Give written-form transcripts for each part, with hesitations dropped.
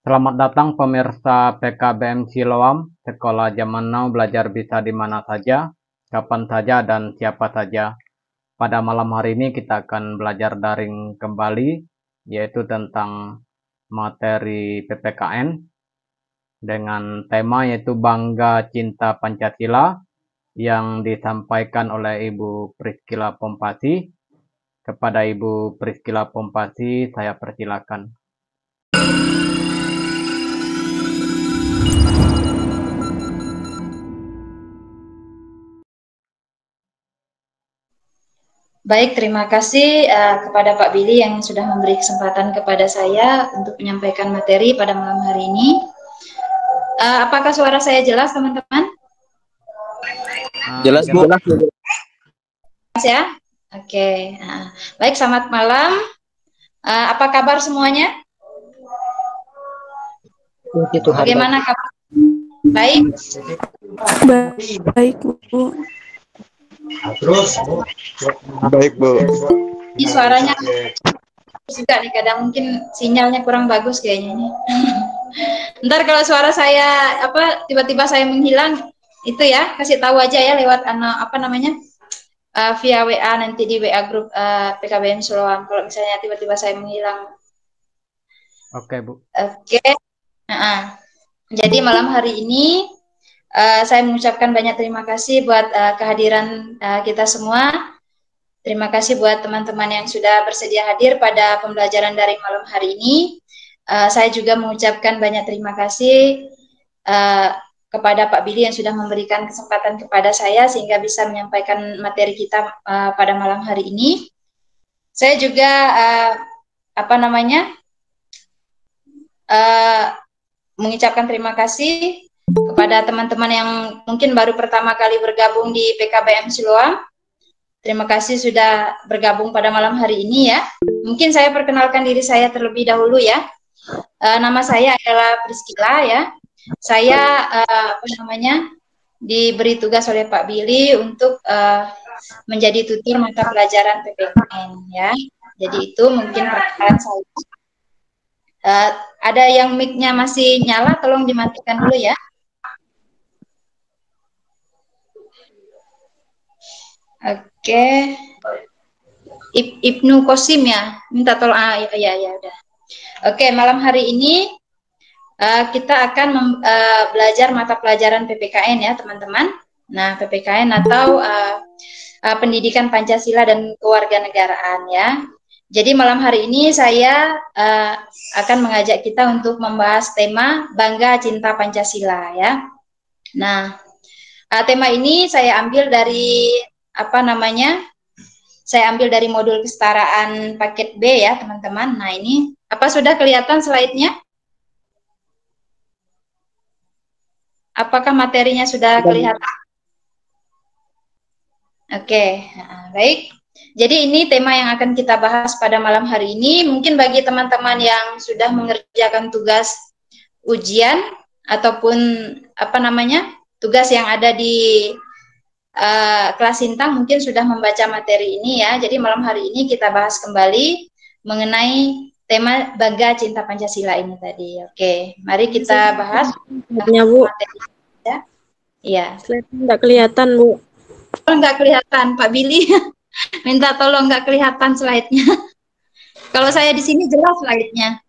Selamat datang pemirsa PKBM Siloam, Sekolah Zaman Now belajar bisa di mana saja, kapan saja, dan siapa saja. Pada malam hari ini kita akan belajar daring kembali, yaitu tentang materi PPKN dengan tema yaitu Bangga Cinta Pancasila yang disampaikan oleh Ibu Priscilla Pompasi. Kepada Ibu Priscilla Pompasi, saya persilakan. Baik, terima kasih kepada Pak Billy yang sudah memberi kesempatan kepada saya untuk menyampaikan materi pada malam hari ini. Apakah suara saya jelas, teman-teman? Jelas, Bu. Jelas ya? Oke. Baik, selamat malam. Apa kabar semuanya? Bagaimana kabar? Baik? Baik, Bu. Baik, Bu. Ini suaranya juga nih, kadang mungkin sinyalnya kurang bagus kayaknya ini. Ntar kalau suara saya tiba-tiba saya menghilang, itu ya kasih tahu aja ya lewat via WA nanti di WA grup PKBM Siloam kalau misalnya tiba-tiba saya menghilang. Oke, Bu. Oke. Jadi malam hari ini saya mengucapkan banyak terima kasih buat kehadiran kita semua. Terima kasih buat teman-teman yang sudah bersedia hadir pada pembelajaran daring malam hari ini. Saya juga mengucapkan banyak terima kasih kepada Pak Billy yang sudah memberikan kesempatan kepada saya sehingga bisa menyampaikan materi kita pada malam hari ini. Saya juga mengucapkan terima kasih kepada teman-teman yang mungkin baru pertama kali bergabung di PKBM Siloam. Terima kasih sudah bergabung pada malam hari ini ya. Mungkin saya perkenalkan diri saya terlebih dahulu ya. Nama saya adalah Priscilla ya. Saya diberi tugas oleh Pak Billy untuk menjadi tutor mata pelajaran PPKN ya. Jadi itu mungkin perkenalan saya. Ada yang mic-nya masih nyala, tolong dimatikan dulu ya. Oke. Ibnu Kosim ya, minta tolong. Ya udah. Oke, malam hari ini kita akan belajar mata pelajaran PPKN ya teman-teman. Nah, PPKN atau Pendidikan Pancasila dan Kewarganegaraan ya. Jadi malam hari ini saya akan mengajak kita untuk membahas tema Bangga Cinta Pancasila ya. Nah, tema ini saya ambil dari saya ambil dari modul kesetaraan paket B ya teman-teman. Nah ini sudah kelihatan slide-nya? Apakah materinya sudah kelihatan? Oke, baik. Jadi ini tema yang akan kita bahas pada malam hari ini. Mungkin bagi teman-teman yang sudah mengerjakan tugas ujian ataupun tugas yang ada di kelas Sintang mungkin sudah membaca materi ini ya. Jadi malam hari ini kita bahas kembali mengenai tema Bangga Cinta Pancasila ini tadi. Oke, mari kita bahas Bu. materi ya. Iya. Slide nggak kelihatan, Bu. Oh, nggak kelihatan, Pak Billy. Minta tolong nggak kelihatan slide-nya. Kalau saya di sini jelas slide-nya.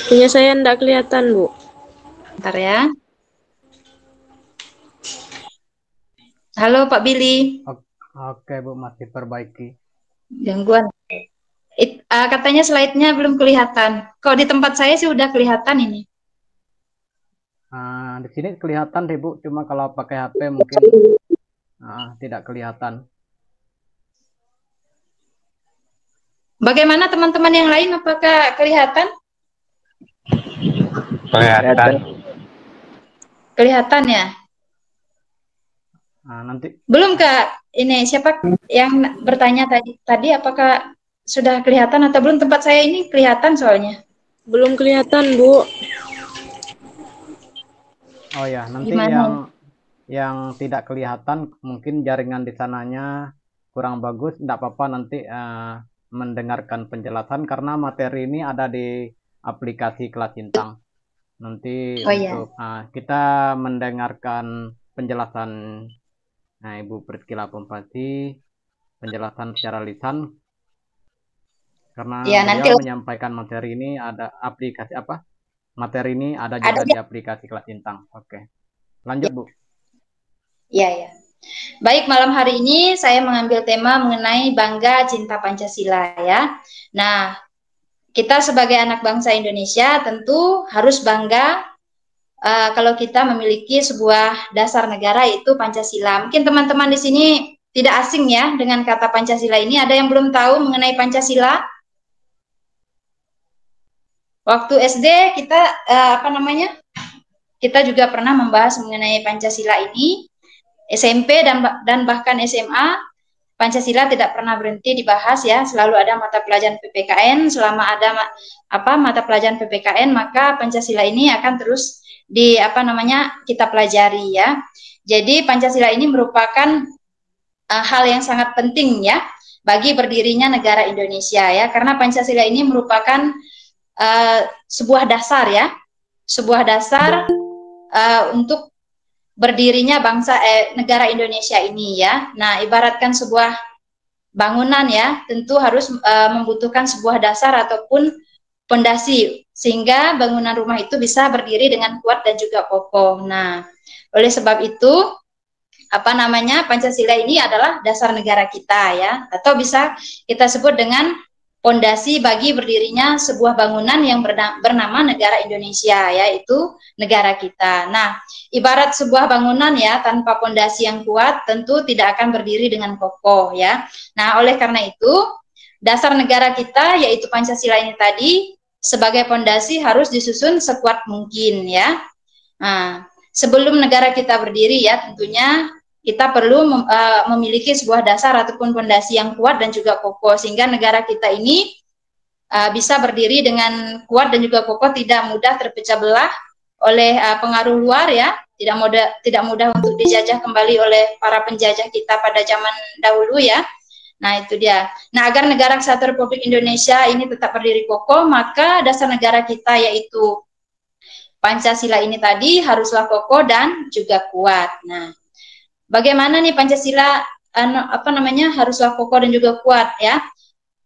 Punya saya nggak kelihatan, Bu. Bentar ya. Halo Pak Billy. Oke Bu, masih perbaiki. Gangguan. Katanya slide-nya belum kelihatan. Kalau di tempat saya sih udah kelihatan ini. Di sini kelihatan deh Bu, cuma kalau pakai HP mungkin tidak kelihatan. Bagaimana teman-teman yang lain? Apakah kelihatan? Kelihatan. Kelihatan ya? Nanti. Belum Kak. Ini siapa yang bertanya tadi apakah sudah kelihatan atau belum? Tempat saya ini kelihatan soalnya. Belum kelihatan, Bu. Oh ya, nanti Gimana? yang tidak kelihatan mungkin jaringan di sananya kurang bagus, tidak apa-apa nanti mendengarkan penjelasan karena materi ini ada di aplikasi kelas Intang. Nanti Oh iya. untuk kita mendengarkan penjelasan Ibu Priscilla Pompasi, penjelasan secara lisan, karena Ya, nanti beliau menyampaikan materi ini ada aplikasi apa? Materi ini ada juga di aplikasi kelas Intang. Oke. Lanjut, Bu. Iya, ya. Baik, malam hari ini saya mengambil tema mengenai bangga cinta Pancasila ya. Nah, kita sebagai anak bangsa Indonesia tentu harus bangga kalau kita memiliki sebuah dasar negara yaitu Pancasila. Mungkin teman-teman di sini tidak asing ya dengan kata Pancasila ini. Ada yang belum tahu mengenai Pancasila? Waktu SD kita kita juga pernah membahas mengenai Pancasila ini. SMP dan bahkan SMA, Pancasila tidak pernah berhenti dibahas ya. Selalu ada mata pelajaran PPKN. Selama ada mata pelajaran PPKN, maka Pancasila ini akan terus kita pelajari ya. Jadi Pancasila ini merupakan hal yang sangat penting ya bagi berdirinya negara Indonesia ya, karena Pancasila ini merupakan sebuah dasar ya, sebuah dasar untuk berdirinya negara Indonesia ini ya. Nah, ibaratkan sebuah bangunan ya, tentu harus membutuhkan sebuah dasar ataupun pondasi sehingga bangunan rumah itu bisa berdiri dengan kuat dan juga kokoh. Nah, oleh sebab itu Pancasila ini adalah dasar negara kita ya, atau bisa kita sebut dengan pondasi bagi berdirinya sebuah bangunan yang bernama negara Indonesia, yaitu negara kita. Nah, ibarat sebuah bangunan ya, tanpa pondasi yang kuat tentu tidak akan berdiri dengan kokoh ya. Nah, oleh karena itu dasar negara kita yaitu Pancasila ini tadi sebagai pondasi harus disusun sekuat mungkin ya. Nah, sebelum negara kita berdiri ya, tentunya kita perlu memiliki sebuah dasar ataupun pondasi yang kuat dan juga kokoh sehingga negara kita ini bisa berdiri dengan kuat dan juga kokoh, tidak mudah terpecah belah oleh pengaruh luar ya, tidak mudah untuk dijajah kembali oleh para penjajah kita pada zaman dahulu ya. Nah, itu dia. Nah, agar negara kesatuan Republik Indonesia ini tetap berdiri kokoh, maka dasar negara kita yaitu Pancasila ini tadi haruslah kokoh dan juga kuat. Nah, bagaimana nih Pancasila haruslah kokoh dan juga kuat ya?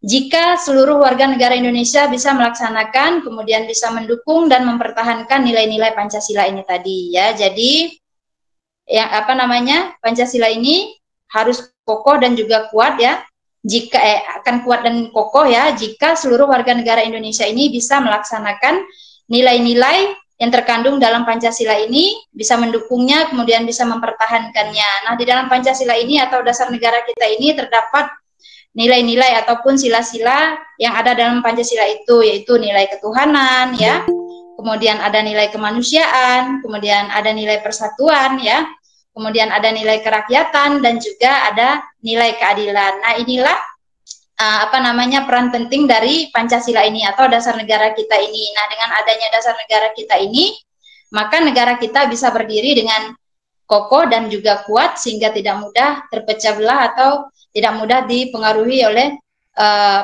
Jika seluruh warga negara Indonesia bisa melaksanakan, kemudian bisa mendukung dan mempertahankan nilai-nilai Pancasila ini tadi ya. Jadi yang Pancasila ini harus kokoh dan juga kuat ya. Jika akan kuat dan kokoh ya jika seluruh warga negara Indonesia ini bisa melaksanakan nilai-nilai yang terkandung dalam Pancasila ini, bisa mendukungnya, kemudian bisa mempertahankannya. Nah, di dalam Pancasila ini atau dasar negara kita ini terdapat nilai-nilai ataupun sila-sila yang ada dalam Pancasila itu, yaitu nilai ketuhanan, ya, kemudian ada nilai kemanusiaan, kemudian ada nilai persatuan, ya, kemudian ada nilai kerakyatan, dan juga ada nilai keadilan. Nah, inilah peran penting dari Pancasila ini atau dasar negara kita ini. Nah, dengan adanya dasar negara kita ini, maka negara kita bisa berdiri dengan kokoh dan juga kuat sehingga tidak mudah terpecah belah atau tidak mudah dipengaruhi oleh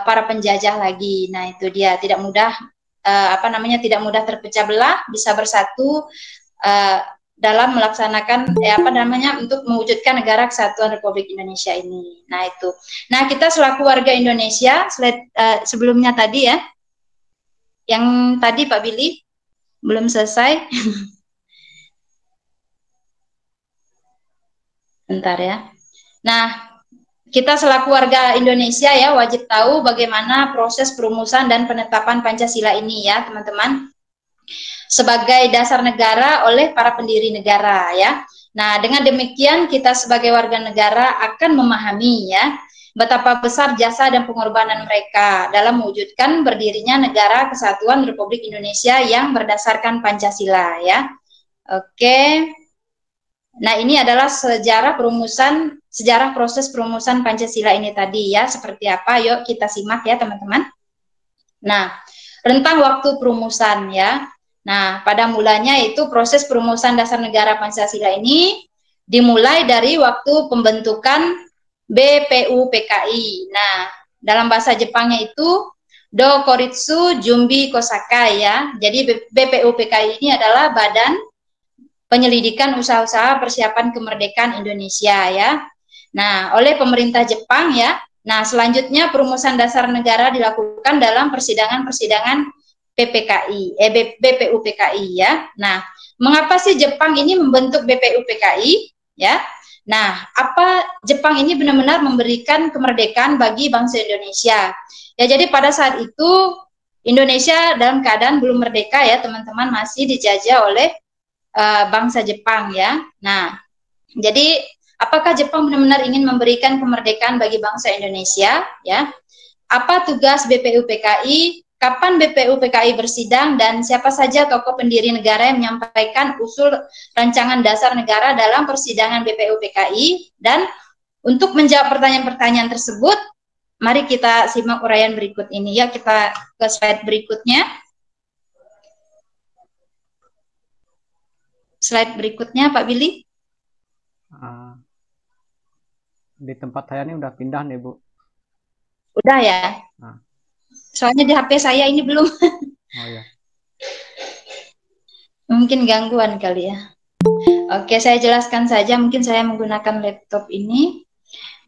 para penjajah lagi. Nah, itu dia, tidak mudah tidak mudah terpecah belah, bisa bersatu dalam melaksanakan untuk mewujudkan negara kesatuan Republik Indonesia ini. Nah, itu. Nah, kita selaku warga Indonesia sebelumnya tadi ya, yang tadi Pak Billy belum selesai. Bentar ya. Nah, kita selaku warga Indonesia ya wajib tahu bagaimana proses perumusan dan penetapan Pancasila ini ya, teman-teman, sebagai dasar negara oleh para pendiri negara ya. Nah, dengan demikian kita sebagai warga negara akan memahami ya betapa besar jasa dan pengorbanan mereka dalam mewujudkan berdirinya negara kesatuan Republik Indonesia yang berdasarkan Pancasila ya. Oke. Nah, ini adalah sejarah proses perumusan Pancasila ini tadi ya, seperti apa? Yuk kita simak ya, teman-teman. Nah, rentang waktu perumusan ya. Nah, pada mulanya itu proses perumusan dasar negara Pancasila ini dimulai dari waktu pembentukan BPUPKI. Nah, dalam bahasa Jepangnya itu Do Koritsu Jumbi Kosakai ya. Jadi BPUPKI ini adalah Badan Penyelidikan Usaha-usaha Persiapan Kemerdekaan Indonesia ya. Nah, oleh pemerintah Jepang ya. Nah, selanjutnya perumusan dasar negara dilakukan dalam persidangan-persidangan BPUPKI ya. Nah, mengapa sih Jepang ini membentuk BPUPKI ya? Nah, apa Jepang ini benar-benar memberikan kemerdekaan bagi bangsa Indonesia? Ya, jadi pada saat itu Indonesia dalam keadaan belum merdeka ya, teman-teman, masih dijajah oleh bangsa Jepang ya. Nah, jadi apakah Jepang benar-benar ingin memberikan kemerdekaan bagi bangsa Indonesia ya? Apa tugas BPUPKI? Kapan BPUPKI bersidang dan siapa saja tokoh pendiri negara yang menyampaikan usul rancangan dasar negara dalam persidangan BPUPKI? Dan untuk menjawab pertanyaan-pertanyaan tersebut, mari kita simak uraian berikut ini ya. Kita ke slide berikutnya. Slide berikutnya, Pak Billy. Di tempat saya ini udah pindah nih, Bu. Udah ya? Soalnya di HP saya ini belum. Oh ya. Mungkin gangguan kali ya. Oke, saya jelaskan saja. Mungkin saya menggunakan laptop ini.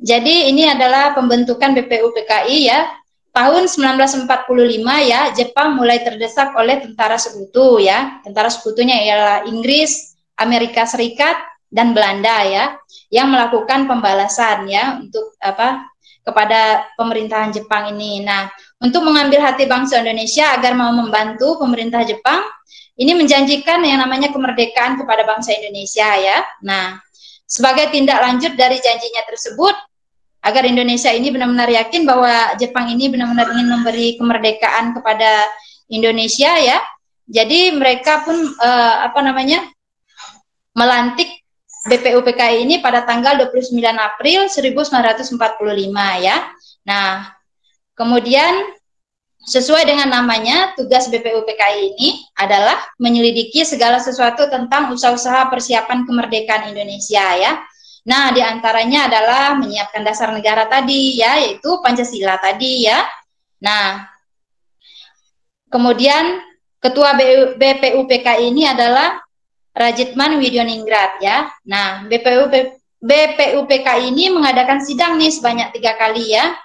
Jadi ini adalah pembentukan BPUPKI ya. Tahun 1945 ya, Jepang mulai terdesak oleh tentara sekutu ya. Tentara sekutunya ialah Inggris, Amerika Serikat, dan Belanda ya, yang melakukan pembalasan ya untuk kepada pemerintahan Jepang ini. Nah, untuk mengambil hati bangsa Indonesia agar mau membantu pemerintah Jepang, ini menjanjikan yang namanya kemerdekaan kepada bangsa Indonesia ya. Nah, sebagai tindak lanjut dari janjinya tersebut, agar Indonesia ini benar-benar yakin bahwa Jepang ini benar-benar ingin memberi kemerdekaan kepada Indonesia ya. Jadi mereka pun melantik BPUPKI ini pada tanggal 29 April 1945 ya. Nah, kemudian sesuai dengan namanya, tugas BPUPKI ini adalah menyelidiki segala sesuatu tentang usaha-usaha persiapan kemerdekaan Indonesia ya. Nah, diantaranya adalah menyiapkan dasar negara tadi ya, yaitu Pancasila tadi ya. Nah, kemudian ketua BPUPKI ini adalah Rajitman Widyoningrat ya. Nah, BPUPKI ini mengadakan sidang nih sebanyak 3 kali ya,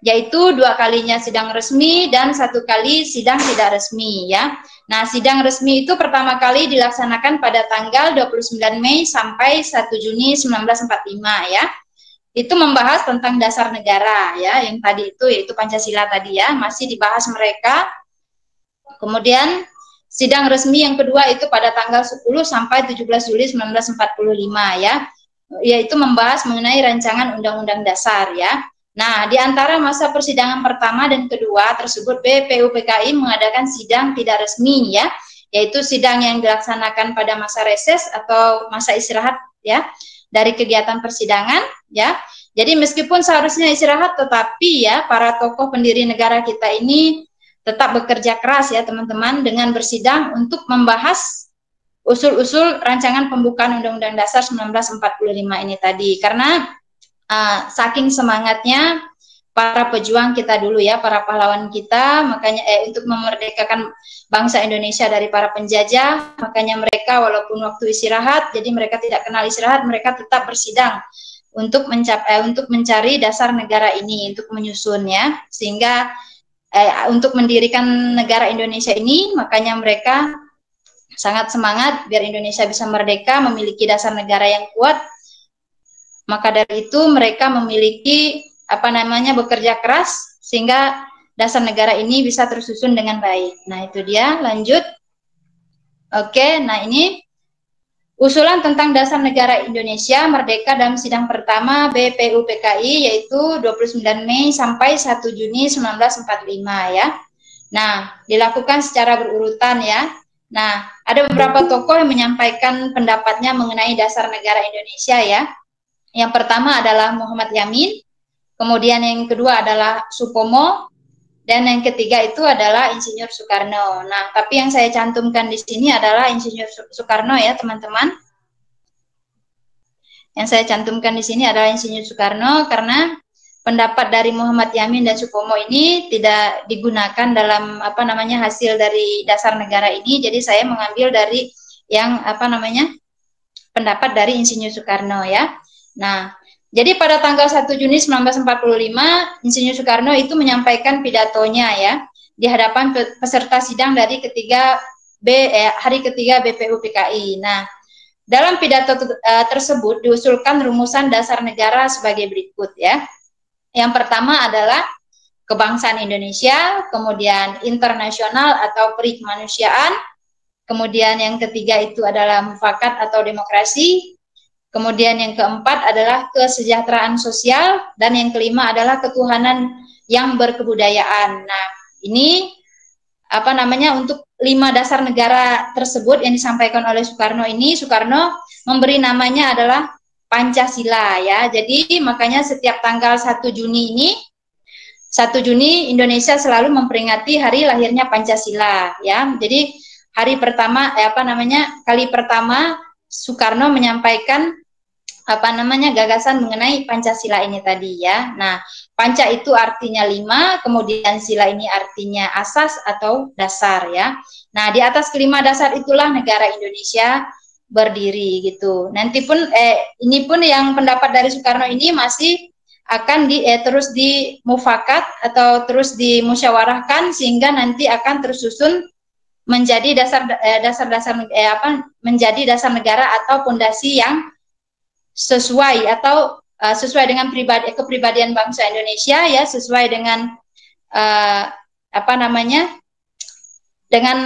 yaitu 2 kalinya sidang resmi dan 1 kali sidang tidak resmi ya. Nah, sidang resmi itu pertama kali dilaksanakan pada tanggal 29 Mei sampai 1 Juni 1945 ya. Itu membahas tentang dasar negara ya, yang tadi itu yaitu Pancasila tadi ya, masih dibahas mereka. Kemudian sidang resmi yang kedua itu pada tanggal 10 sampai 17 Juli 1945 ya, yaitu membahas mengenai rancangan undang-undang dasar ya. Nah, di antara masa persidangan pertama dan kedua tersebut, BPUPKI mengadakan sidang tidak resmi ya, yaitu sidang yang dilaksanakan pada masa reses atau masa istirahat ya dari kegiatan persidangan ya. Jadi meskipun seharusnya istirahat, tetapi ya para tokoh pendiri negara kita ini tetap bekerja keras ya teman-teman dengan bersidang untuk membahas usul-usul rancangan pembukaan Undang-Undang Dasar 1945 ini tadi. Karena saking semangatnya para pejuang kita dulu ya, para pahlawan kita, makanya untuk memerdekakan bangsa Indonesia dari para penjajah, makanya mereka walaupun waktu istirahat, jadi mereka tidak kenal istirahat, mereka tetap bersidang untuk mencari dasar negara ini, untuk menyusun ya, sehingga untuk mendirikan negara Indonesia ini, makanya mereka sangat semangat biar Indonesia bisa merdeka, memiliki dasar negara yang kuat. Maka dari itu mereka memiliki bekerja keras sehingga dasar negara ini bisa tersusun dengan baik. Nah, itu dia, lanjut. Oke, nah ini usulan tentang dasar negara Indonesia merdeka dalam sidang pertama BPUPKI yaitu 29 Mei sampai 1 Juni 1945 ya. Nah, dilakukan secara berurutan ya. Nah, ada beberapa tokoh yang menyampaikan pendapatnya mengenai dasar negara Indonesia ya. Yang pertama adalah Muhammad Yamin, kemudian yang kedua adalah Supomo, dan yang ketiga itu adalah Insinyur Soekarno. Nah, tapi yang saya cantumkan di sini adalah Insinyur Soekarno ya, teman-teman. Yang saya cantumkan di sini adalah Insinyur Soekarno karena pendapat dari Muhammad Yamin dan Supomo ini tidak digunakan dalam hasil dari dasar negara ini. Jadi saya mengambil dari yang pendapat dari Insinyur Soekarno ya. Nah, jadi pada tanggal 1 Juni 1945 Insinyur Soekarno itu menyampaikan pidatonya ya di hadapan peserta sidang dari hari ketiga BPUPKI. Nah, dalam pidato tersebut diusulkan rumusan dasar negara sebagai berikut ya. Yang pertama adalah kebangsaan Indonesia, kemudian internasional atau peri kemanusiaan, kemudian yang ketiga itu adalah mufakat atau demokrasi, kemudian yang keempat adalah kesejahteraan sosial, dan yang kelima adalah ketuhanan yang berkebudayaan. Nah, ini untuk 5 dasar negara tersebut yang disampaikan oleh Soekarno ini, Soekarno memberi namanya adalah Pancasila ya. Jadi makanya setiap tanggal 1 Juni ini, 1 Juni Indonesia selalu memperingati hari lahirnya Pancasila ya. Jadi hari pertama kali pertama Soekarno menyampaikan gagasan mengenai Pancasila ini tadi ya. Nah, Panca itu artinya 5, kemudian sila ini artinya asas atau dasar ya. Nah, di atas kelima dasar itulah negara Indonesia berdiri gitu. Nanti pun ini pun yang pendapat dari Soekarno ini masih akan terus dimufakat atau terus dimusyawarahkan sehingga nanti akan tersusun menjadi menjadi dasar negara atau pondasi yang sesuai atau sesuai dengan kepribadian bangsa Indonesia ya, sesuai dengan dengan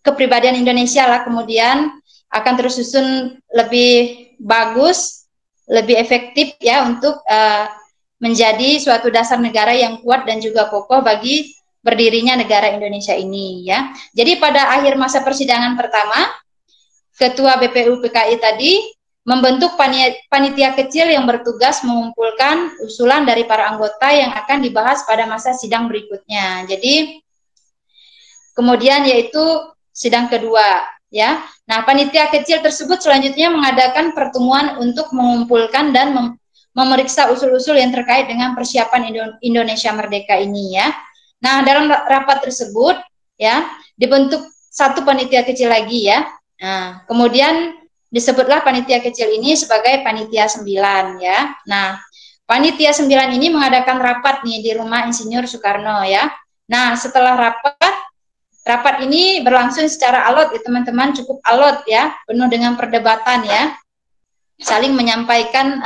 kepribadian Indonesia lah, kemudian akan tersusun lebih bagus, lebih efektif ya untuk menjadi suatu dasar negara yang kuat dan juga kokoh bagi berdirinya negara Indonesia ini ya. Jadi pada akhir masa persidangan pertama, Ketua BPUPKI tadi membentuk panitia kecil yang bertugas mengumpulkan usulan dari para anggota yang akan dibahas pada masa sidang berikutnya. Jadi kemudian yaitu sidang kedua ya. Nah, panitia kecil tersebut selanjutnya mengadakan pertemuan untuk mengumpulkan dan memeriksa usul-usul yang terkait dengan persiapan Indonesia Merdeka ini ya. Nah, dalam rapat tersebut ya dibentuk satu panitia kecil lagi ya. Nah, kemudian disebutlah panitia kecil ini sebagai panitia 9 ya. Nah, panitia 9 ini mengadakan rapat nih di rumah Insinyur Soekarno ya. Nah, setelah rapat ini berlangsung secara alot ya teman-teman, cukup alot ya, penuh dengan perdebatan ya, saling menyampaikan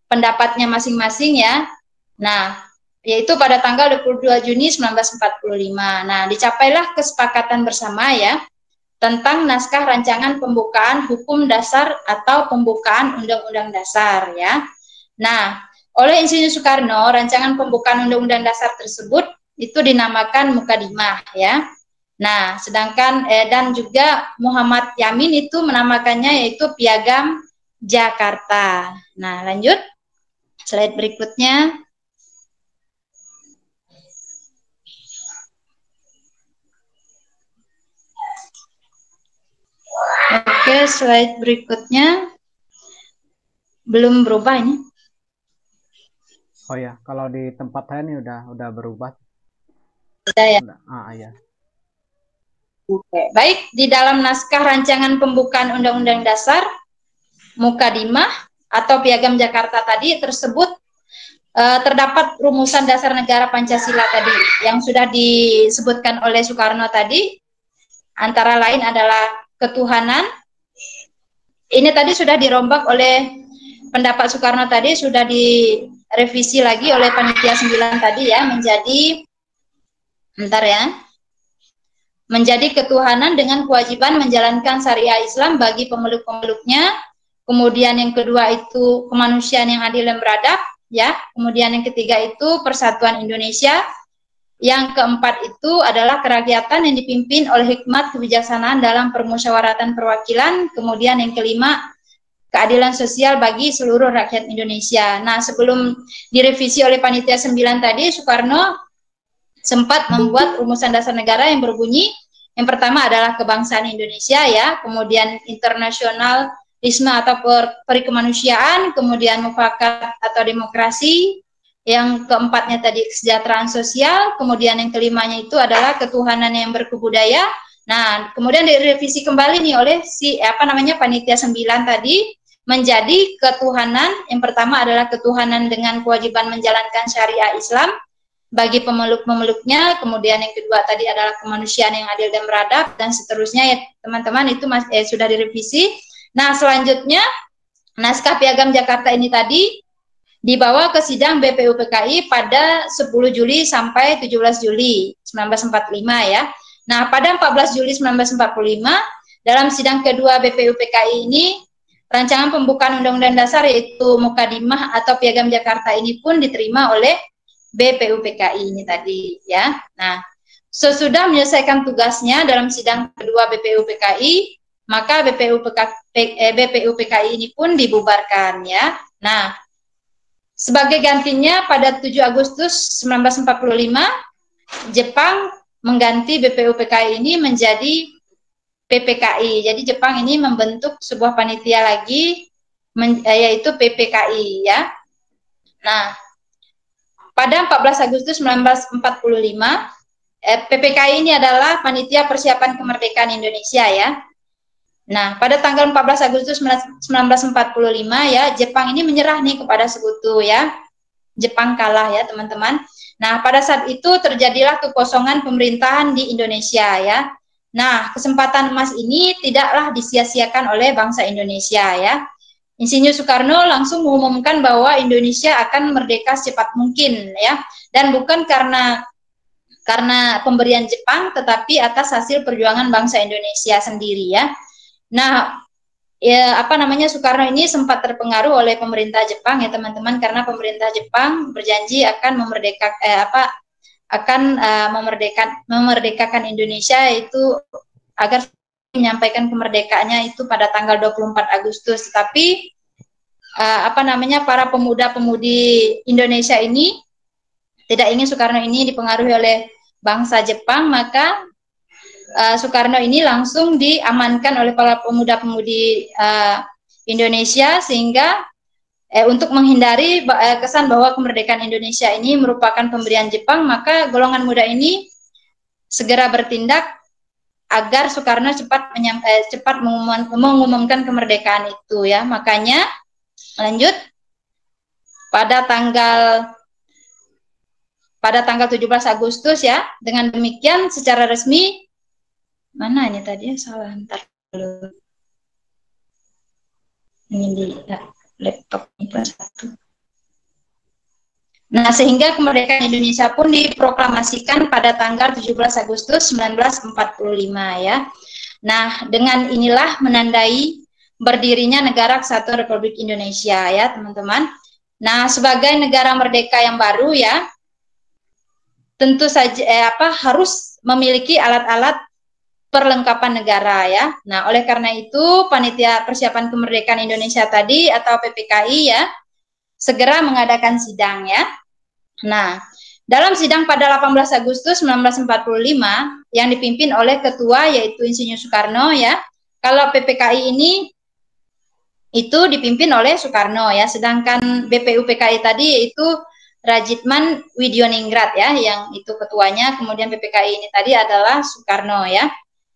pendapatnya masing-masing ya. Nah, yaitu pada tanggal 22 Juni 1945. Nah, dicapailah kesepakatan bersama ya tentang naskah rancangan pembukaan hukum dasar atau pembukaan undang-undang dasar ya. Nah, oleh Insinyur Soekarno, rancangan pembukaan undang-undang dasar tersebut itu dinamakan Mukadimah ya. Nah, sedangkan dan juga Muhammad Yamin itu menamakannya yaitu Piagam Jakarta. Nah, lanjut slide berikutnya. Oke, slide berikutnya belum berubah ini. Oh ya, kalau di tempat saya ini udah berubah. Sudah ya. Iya. Oke, baik, di dalam naskah rancangan pembukaan Undang-Undang Dasar Mukadimah atau Piagam Jakarta tadi tersebut terdapat rumusan dasar negara Pancasila tadi yang sudah disebutkan oleh Soekarno tadi, antara lain adalah ketuhanan. Ini tadi sudah dirombak oleh pendapat Soekarno tadi, sudah direvisi lagi oleh panitia 9 tadi ya, menjadi ketuhanan dengan kewajiban menjalankan syariah Islam bagi pemeluk-pemeluknya. Kemudian yang kedua itu kemanusiaan yang adil dan beradab ya. Kemudian yang ketiga itu persatuan Indonesia. Yang keempat itu adalah kerakyatan yang dipimpin oleh hikmat kebijaksanaan dalam permusyawaratan perwakilan. Kemudian yang kelima, keadilan sosial bagi seluruh rakyat Indonesia. Nah, sebelum direvisi oleh panitia 9 tadi, Soekarno sempat membuat rumusan dasar negara yang berbunyi, yang pertama adalah kebangsaan Indonesia ya, kemudian internasionalisme atau perikemanusiaan, kemudian mufakat atau demokrasi, yang keempatnya tadi kesejahteraan sosial, kemudian yang kelimanya itu adalah ketuhanan yang berkebudaya. Nah, kemudian direvisi kembali nih oleh panitia 9 tadi menjadi ketuhanan. Yang pertama adalah ketuhanan dengan kewajiban menjalankan syariah Islam bagi pemeluk-pemeluknya, kemudian yang kedua tadi adalah kemanusiaan yang adil dan beradab, dan seterusnya ya teman-teman, itu sudah direvisi. Nah, selanjutnya naskah Piagam Jakarta ini tadi dibawa ke sidang BPUPKI pada 10 Juli sampai 17 Juli 1945 ya. Nah, pada 14 Juli 1945 dalam sidang kedua BPUPKI ini rancangan pembukaan Undang-Undang Dasar yaitu Mukadimah atau Piagam Jakarta ini pun diterima oleh BPUPKI ini tadi ya. Nah, sesudah menyelesaikan tugasnya dalam sidang kedua BPUPKI, maka BPUPKI ini pun dibubarkan ya. Nah, sebagai gantinya pada 7 Agustus 1945, Jepang mengganti BPUPKI ini menjadi PPKI. Jadi Jepang ini membentuk sebuah panitia lagi, yaitu PPKI ya. Nah, pada 14 Agustus 1945, PPKI ini adalah Panitia Persiapan Kemerdekaan Indonesia ya. Nah, pada tanggal 14 Agustus 1945 ya, Jepang ini menyerah nih kepada Sekutu ya. Jepang kalah ya, teman-teman. Nah, pada saat itu terjadilah kekosongan pemerintahan di Indonesia ya. Nah, kesempatan emas ini tidaklah disia-siakan oleh bangsa Indonesia ya. Insinyur Soekarno langsung mengumumkan bahwa Indonesia akan merdeka secepat mungkin ya, dan bukan karena pemberian Jepang, tetapi atas hasil perjuangan bangsa Indonesia sendiri ya. Nah, Soekarno ini sempat terpengaruh oleh pemerintah Jepang ya teman-teman, karena pemerintah Jepang berjanji akan memerdekakan Indonesia itu agar menyampaikan kemerdekaannya itu pada tanggal 24 Agustus. Tapi para pemuda-pemudi Indonesia ini tidak ingin Soekarno ini dipengaruhi oleh bangsa Jepang, maka Soekarno ini langsung diamankan oleh para pemuda-pemudi Indonesia, sehingga untuk menghindari kesan bahwa kemerdekaan Indonesia ini merupakan pemberian Jepang, maka golongan muda ini segera bertindak agar Soekarno cepat mengumumkan kemerdekaan itu ya. Makanya lanjut pada tanggal 17 Agustus ya, dengan demikian secara resmi, mana ini tadi salah, ntar dulu ini di laptop satu. Nah, sehingga kemerdekaan Indonesia pun diproklamasikan pada tanggal 17 Agustus 1945 ya. Nah, dengan inilah menandai berdirinya Negara Kesatuan Republik Indonesia ya, teman-teman. Nah, sebagai negara merdeka yang baru ya, tentu saja harus memiliki alat-alat perlengkapan negara ya. Nah, oleh karena itu Panitia Persiapan Kemerdekaan Indonesia tadi atau PPKI ya segera mengadakan sidang ya. Nah, dalam sidang pada 18 Agustus 1945 yang dipimpin oleh ketua yaitu Insinyur Soekarno ya. Kalau PPKI ini itu dipimpin oleh Soekarno ya, sedangkan BPUPKI tadi yaitu Rajitman Widyoningrat ya yang itu ketuanya, kemudian PPKI ini tadi adalah Soekarno ya.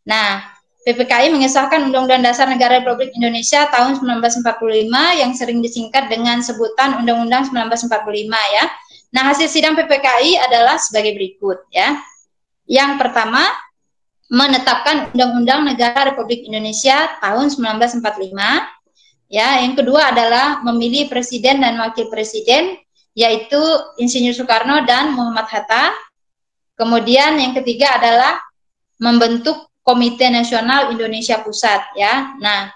Nah, PPKI mengesahkan Undang-Undang Dasar Negara Republik Indonesia tahun 1945 yang sering disingkat dengan sebutan Undang-Undang 1945 ya. Nah, hasil sidang PPKI adalah sebagai berikut ya. Yang pertama, menetapkan Undang-Undang Negara Republik Indonesia tahun 1945 ya. Yang kedua adalah memilih presiden dan wakil presiden yaitu Insinyur Soekarno dan Muhammad Hatta. Kemudian yang ketiga adalah membentuk Komite Nasional Indonesia Pusat ya. Nah,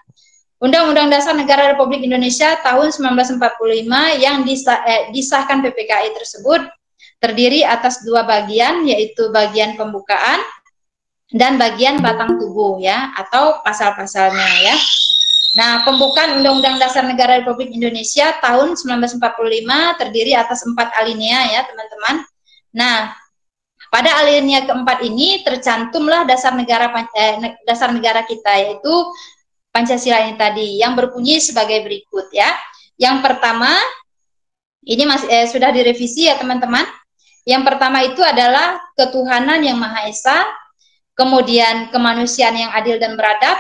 Undang-Undang Dasar Negara Republik Indonesia tahun 1945 yang disahkan PPKI tersebut terdiri atas dua bagian, yaitu bagian pembukaan dan bagian batang tubuh ya, atau pasal-pasalnya ya. Nah, pembukaan Undang-Undang Dasar Negara Republik Indonesia tahun 1945 terdiri atas 4 alinea ya, teman-teman. Nah, pada alinea keempat ini tercantumlah dasar negara kita, yaitu Pancasila ini tadi, yang berbunyi sebagai berikut ya. Yang pertama, Ini sudah direvisi ya teman-teman. Yang pertama itu adalah ketuhanan yang Maha Esa, kemudian kemanusiaan yang adil dan beradab,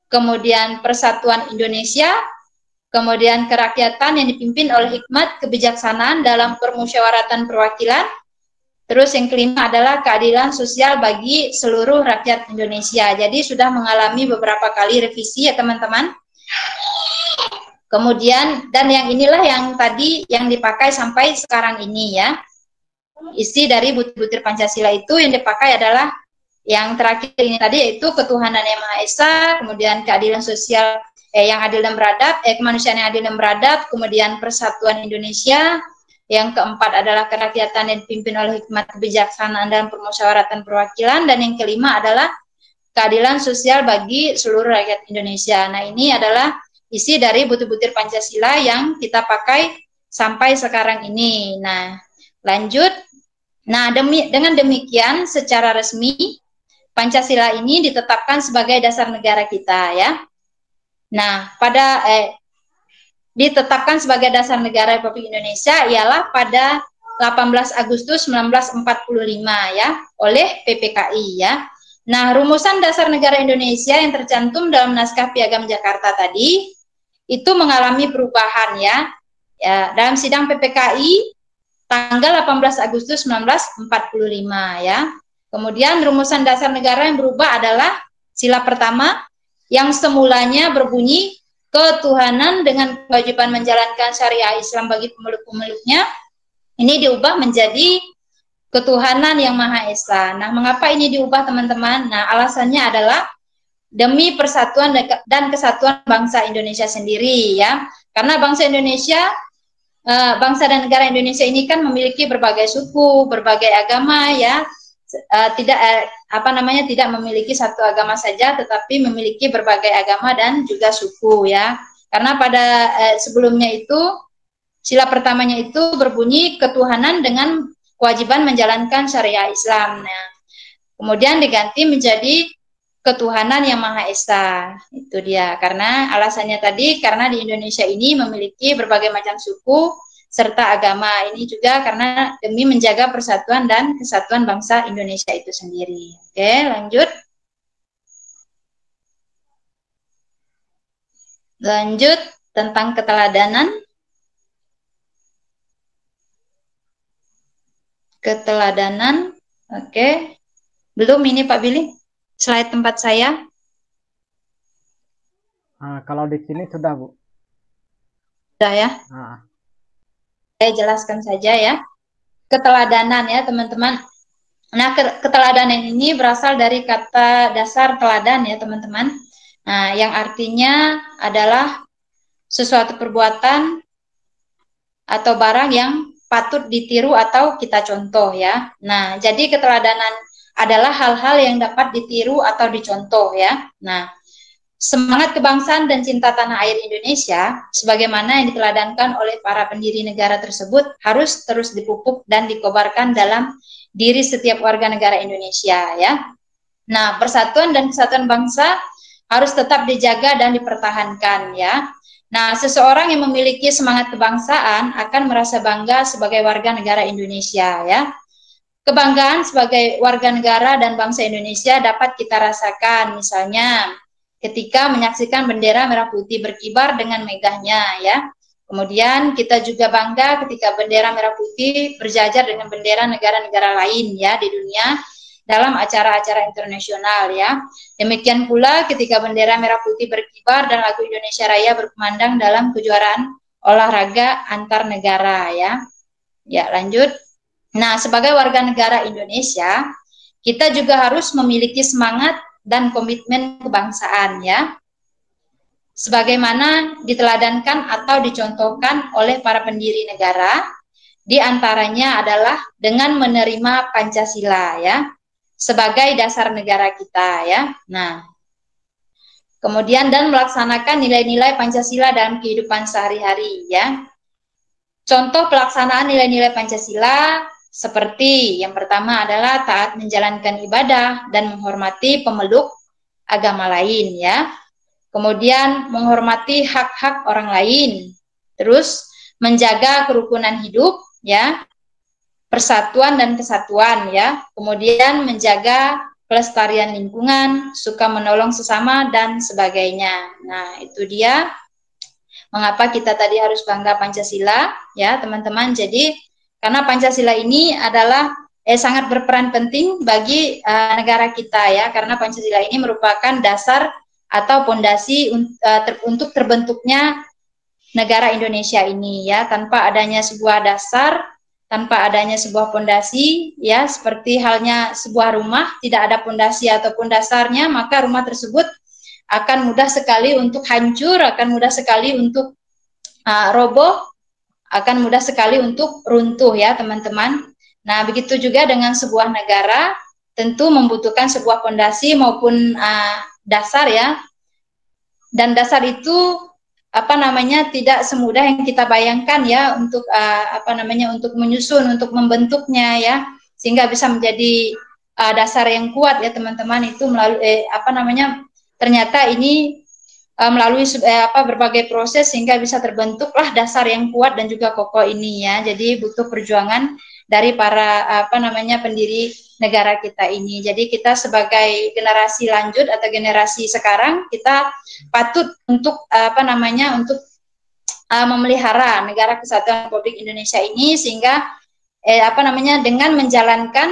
kemudian persatuan Indonesia, kemudian kerakyatan yang dipimpin oleh hikmat kebijaksanaan dalam permusyawaratan perwakilan. Terus yang kelima adalah keadilan sosial bagi seluruh rakyat Indonesia. Jadi sudah mengalami beberapa kali revisi ya teman-teman. Kemudian, dan yang inilah yang tadi yang dipakai sampai sekarang ini ya. Isi dari butir-butir Pancasila itu yang dipakai adalah yang terakhir ini tadi, yaitu ketuhanan yang Maha Esa, kemudian keadilan sosial yang adil dan beradab, kemanusiaan yang adil dan beradab, kemudian persatuan Indonesia, yang keempat adalah kerakyatan yang dipimpin oleh hikmat kebijaksanaan dan permusyawaratan perwakilan, dan yang kelima adalah keadilan sosial bagi seluruh rakyat Indonesia. Nah, ini adalah isi dari butir-butir Pancasila yang kita pakai sampai sekarang ini. Nah, lanjut. Nah, dengan demikian secara resmi Pancasila ini ditetapkan sebagai dasar negara kita ya. Nah, ditetapkan sebagai dasar negara Republik Indonesia ialah pada 18 Agustus 1945 ya oleh PPKI ya. Nah, rumusan dasar negara Indonesia yang tercantum dalam naskah Piagam Jakarta tadi itu mengalami perubahan ya. Dalam sidang PPKI tanggal 18 Agustus 1945 ya. Kemudian rumusan dasar negara yang berubah adalah sila pertama yang semulanya berbunyi ketuhanan dengan kewajiban menjalankan syariah Islam bagi pemeluk-pemeluknya, ini diubah menjadi ketuhanan yang Maha Esa. Nah, mengapa ini diubah teman-teman? Nah, alasannya adalah demi persatuan dan kesatuan bangsa Indonesia sendiri ya. Karena bangsa Indonesia, bangsa dan negara Indonesia ini kan memiliki berbagai suku, berbagai agama ya. Tidak memiliki satu agama saja, tetapi memiliki berbagai agama dan juga suku ya. Karena pada sebelumnya itu sila pertamanya itu berbunyi ketuhanan dengan kewajiban menjalankan syariah Islam. Nah, kemudian diganti menjadi ketuhanan yang Maha Esa. Itu dia. Karena alasannya tadi karena di Indonesia ini memiliki berbagai macam suku serta agama. Ini juga karena demi menjaga persatuan dan kesatuan bangsa Indonesia itu sendiri. Oke, lanjut. Lanjut tentang keteladanan. Keteladanan. Oke. Belum ini Pak Billy? Slide tempat saya. Kalau di sini sudah, Bu. Sudah ya? Saya jelaskan saja ya. Keteladanan ya teman-teman. Nah, keteladanan ini berasal dari kata dasar teladan ya teman-teman. Nah, yang artinya adalah sesuatu perbuatan atau barang yang patut ditiru atau kita contoh ya. Nah, jadi keteladanan adalah hal-hal yang dapat ditiru atau dicontoh ya. Nah, semangat kebangsaan dan cinta tanah air Indonesia, sebagaimana yang diteladankan oleh para pendiri negara tersebut, harus terus dipupuk dan dikobarkan dalam diri setiap warga negara Indonesia ya. Nah, persatuan dan kesatuan bangsa harus tetap dijaga dan dipertahankan ya. Nah, seseorang yang memiliki semangat kebangsaan akan merasa bangga sebagai warga negara Indonesia ya. Kebanggaan sebagai warga negara dan bangsa Indonesia dapat kita rasakan misalnya ketika menyaksikan bendera merah putih berkibar dengan megahnya ya. Kemudian kita juga bangga ketika bendera merah putih berjajar dengan bendera negara-negara lain ya di dunia dalam acara-acara internasional ya. Demikian pula ketika bendera merah putih berkibar dan lagu Indonesia Raya berkumandang dalam kejuaraan olahraga antar negara ya. Ya, lanjut. Nah, sebagai warga negara Indonesia, kita juga harus memiliki semangat dan komitmen kebangsaan ya. Sebagaimana diteladankan atau dicontohkan oleh para pendiri negara, di antaranya adalah dengan menerima Pancasila ya sebagai dasar negara kita ya. Nah, kemudian dan melaksanakan nilai-nilai Pancasila dalam kehidupan sehari-hari ya. Contoh pelaksanaan nilai-nilai Pancasila seperti yang pertama adalah taat menjalankan ibadah dan menghormati pemeluk agama lain ya. Kemudian menghormati hak-hak orang lain. Terus menjaga kerukunan hidup, ya, persatuan dan kesatuan, ya, kemudian menjaga pelestarian lingkungan, suka menolong sesama dan sebagainya. Nah, itu dia mengapa kita tadi harus bangga Pancasila, ya teman-teman. Jadi karena Pancasila ini adalah sangat berperan penting bagi negara kita, ya, karena Pancasila ini merupakan dasar atau pondasi untuk terbentuknya negara Indonesia ini, ya. Tanpa adanya sebuah dasar, tanpa adanya sebuah pondasi, ya, seperti halnya sebuah rumah tidak ada pondasi ataupun dasarnya, maka rumah tersebut akan mudah sekali untuk hancur, akan mudah sekali untuk roboh, akan mudah sekali untuk runtuh, ya teman-teman. Nah, begitu juga dengan sebuah negara, tentu membutuhkan sebuah pondasi maupun dasar, ya. Dan dasar itu tidak semudah yang kita bayangkan, ya, untuk untuk menyusun, untuk membentuknya, ya, sehingga bisa menjadi dasar yang kuat, ya teman-teman. Itu melalui ternyata ini melalui berbagai proses sehingga bisa terbentuklah dasar yang kuat dan juga kokoh ini, ya. Jadi butuh perjuangan dari para pendiri negara kita ini. Jadi kita sebagai generasi lanjut atau generasi sekarang, kita patut untuk memelihara negara kesatuan Republik Indonesia ini, sehingga dengan menjalankan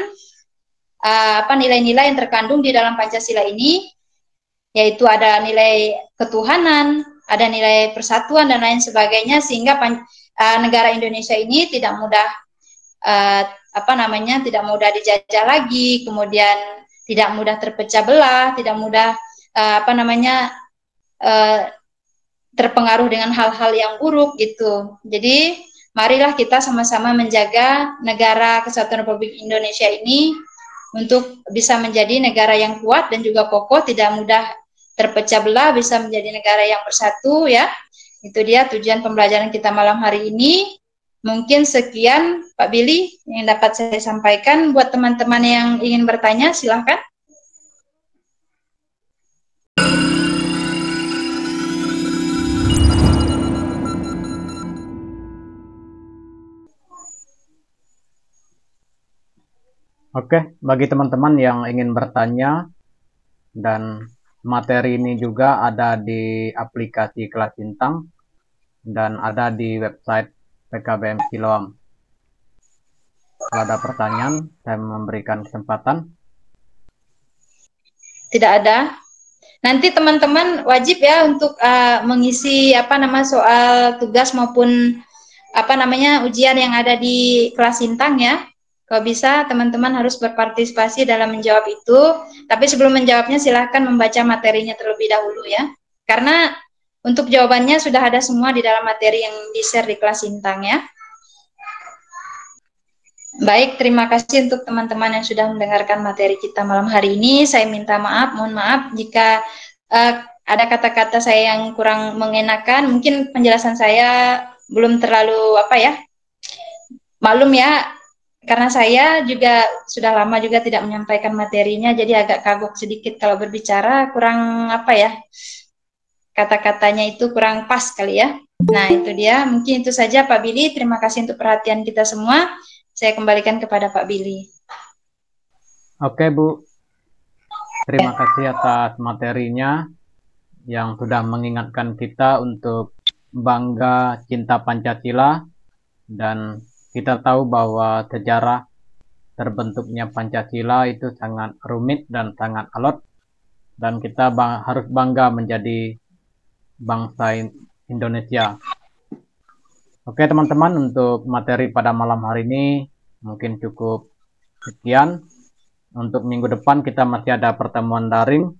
nilai-nilai yang terkandung di dalam Pancasila ini, yaitu ada nilai ketuhanan, ada nilai persatuan dan lain sebagainya, sehingga negara Indonesia ini tidak mudah tidak mudah dijajah lagi, kemudian tidak mudah terpecah belah, tidak mudah terpengaruh dengan hal-hal yang buruk, gitu. Jadi marilah kita sama-sama menjaga negara kesatuan Republik Indonesia ini untuk bisa menjadi negara yang kuat dan juga kokoh, tidak mudah terpecah belah, bisa menjadi negara yang bersatu, ya. Itu dia tujuan pembelajaran kita malam hari ini. Mungkin sekian Pak Billy yang dapat saya sampaikan. Buat teman-teman yang ingin bertanya, silahkan. Oke, bagi teman-teman yang ingin bertanya, dan materi ini juga ada di aplikasi Kelas Bintang dan ada di website PKBM Siloam. Kalau ada pertanyaan, saya memberikan kesempatan. Tidak ada. Nanti teman-teman wajib, ya, untuk mengisi soal tugas maupun ujian yang ada di Kelas Bintang, ya. Kalau bisa teman-teman harus berpartisipasi dalam menjawab itu. Tapi sebelum menjawabnya silahkan membaca materinya terlebih dahulu, ya. Karena untuk jawabannya sudah ada semua di dalam materi yang di-share di Kelas Bintang, ya. Baik, terima kasih untuk teman-teman yang sudah mendengarkan materi kita malam hari ini. Saya minta maaf, mohon maaf jika ada kata-kata saya yang kurang mengenakan. Mungkin penjelasan saya belum terlalu maklum, ya, karena saya juga sudah lama juga tidak menyampaikan materinya, jadi agak kagok sedikit kalau berbicara, kurang kata-katanya itu kurang pas kali, ya. Nah, itu dia. Mungkin itu saja Pak Billy. Terima kasih untuk perhatian kita semua. Saya kembalikan kepada Pak Billy. Oke, Bu. Terima kasih atas materinya yang sudah mengingatkan kita untuk bangga cinta Pancasila, dan kita tahu bahwa sejarah terbentuknya Pancasila itu sangat rumit dan sangat alot, dan kita harus bangga menjadi bangsa Indonesia. Oke teman-teman, untuk materi pada malam hari ini mungkin cukup sekian. Untuk minggu depan kita masih ada pertemuan daring.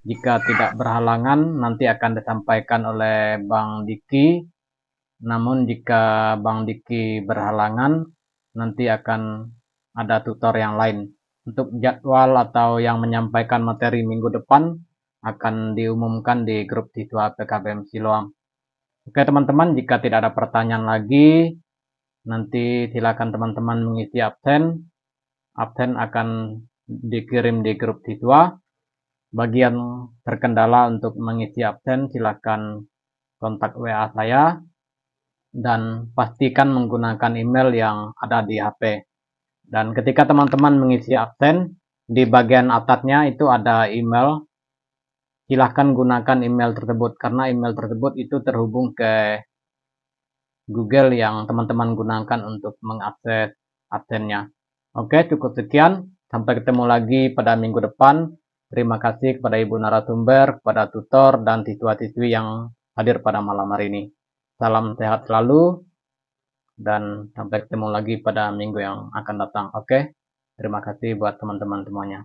Jika tidak berhalangan nanti akan disampaikan oleh Bang Diki. Namun jika Bang Diki berhalangan nanti akan ada tutor yang lain. Untuk jadwal atau yang menyampaikan materi minggu depan akan diumumkan di grup siswa PKBM Siloam. Oke teman-teman, jika tidak ada pertanyaan lagi, nanti silakan teman-teman mengisi absen. Absen akan dikirim di grup siswa. Bagi yang terkendala untuk mengisi absen, silakan kontak WA saya. dan pastikan menggunakan email yang ada di HP. Dan ketika teman-teman mengisi absen, di bagian atasnya itu ada email. Silahkan gunakan email tersebut karena email tersebut itu terhubung ke Google yang teman-teman gunakan untuk mengakses absennya. Oke, cukup sekian. Sampai ketemu lagi pada minggu depan. Terima kasih kepada Ibu narasumber, kepada tutor, dan siswa-siswi yang hadir pada malam hari ini. Salam sehat selalu, dan sampai ketemu lagi pada minggu yang akan datang. Oke, terima kasih buat teman-teman semuanya.